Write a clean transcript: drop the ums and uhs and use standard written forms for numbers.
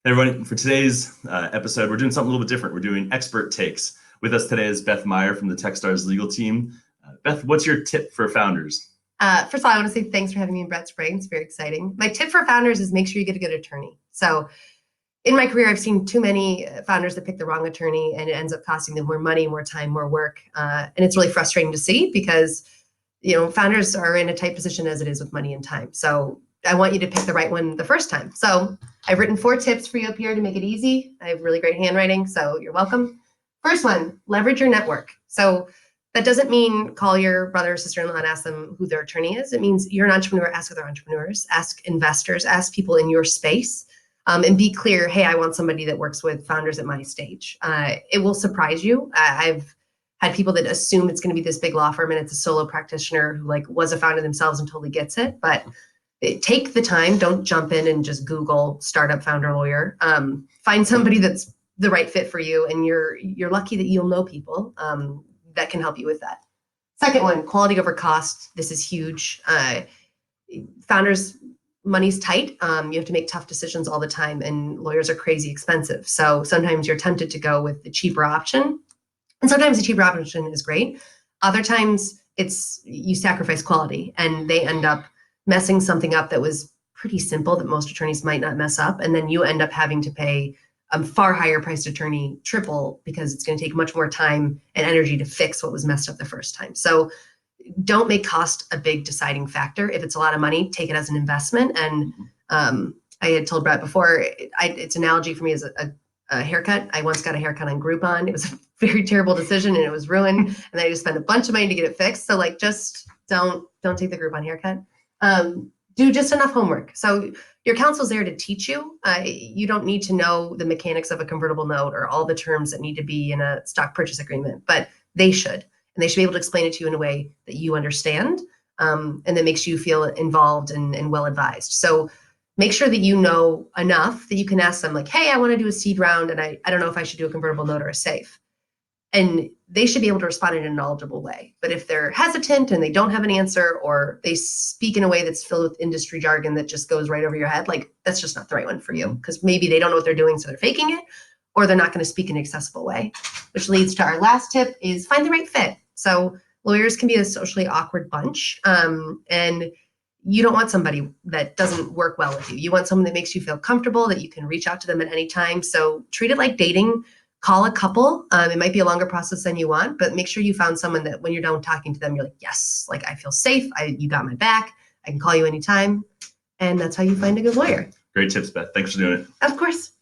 Hey everyone, for today's episode, we're doing something a little bit different. We're doing expert takes. With us today is Beth Meyer from the Techstars legal team. Beth, what's your tip for founders? First of all, I want to say thanks for having me in Brett's Brain. It's very exciting. My tip for founders is make sure you get a good attorney. So in my career, I've seen too many founders that pick the wrong attorney and it ends up costing them more money, more time, more work. And it's really frustrating to see because, founders are in a tight position as it is with money and time. So I want you to pick the right one the first time. So I've written 4 tips for you up here to make it easy. I have really great handwriting, so you're welcome. First one, leverage your network. So that doesn't mean call your brother or sister-in-law and ask them who their attorney is. It means you're an entrepreneur, ask other entrepreneurs, ask investors, ask people in your space, and be clear, hey, I want somebody that works with founders at my stage. It will surprise you. I've had people that assume it's going to be this big law firm and it's a solo practitioner who was a founder themselves and totally gets it. But take the time, don't jump in and just Google startup founder lawyer. Find somebody that's the right fit for you, and you're lucky that you'll know people that can help you with that. Second one, quality over cost. This is huge. Founders, money's tight. You have to make tough decisions all the time, and lawyers are crazy expensive. So sometimes you're tempted to go with the cheaper option, and sometimes the cheaper option is great. Other times you sacrifice quality, and they end up messing something up that was pretty simple that most attorneys might not mess up, and then you end up having to pay a far higher priced attorney triple because it's going to take much more time and energy to fix what was messed up the first time. So don't make cost a big deciding factor. If it's a lot of money, take it as an investment. And I had told Brett before, it's an analogy for me as a haircut. I once got a haircut on Groupon. It was a very terrible decision and it was ruined. And then I just spent a bunch of money to get it fixed. So just don't take the Groupon haircut. Do just enough homework. So your counsel's there to teach you. You don't need to know the mechanics of a convertible note or all the terms that need to be in a stock purchase agreement, but they should. And they should be able to explain it to you in a way that you understand and that makes you feel involved and well advised. So make sure that you know enough that you can ask them hey, I want to do a seed round and I don't know if I should do a convertible note or a safe. And they should be able to respond in a knowledgeable way. But if they're hesitant and they don't have an answer, or they speak in a way that's filled with industry jargon that just goes right over your head, that's just not the right one for you, because maybe they don't know what they're doing, so they're faking it, or they're not going to speak in an accessible way. Which leads to our last tip is find the right fit. So lawyers can be a socially awkward bunch, and you don't want somebody that doesn't work well with you. You want someone that makes you feel comfortable, that you can reach out to them at any time. So treat it like dating. Call a couple. It might be a longer process than you want, but make sure you found someone that when you're done talking to them, you're like, yes, I feel safe. You got my back. I can call you anytime. And that's how you find a good lawyer. Great tips, Beth. Thanks for doing it. Of course.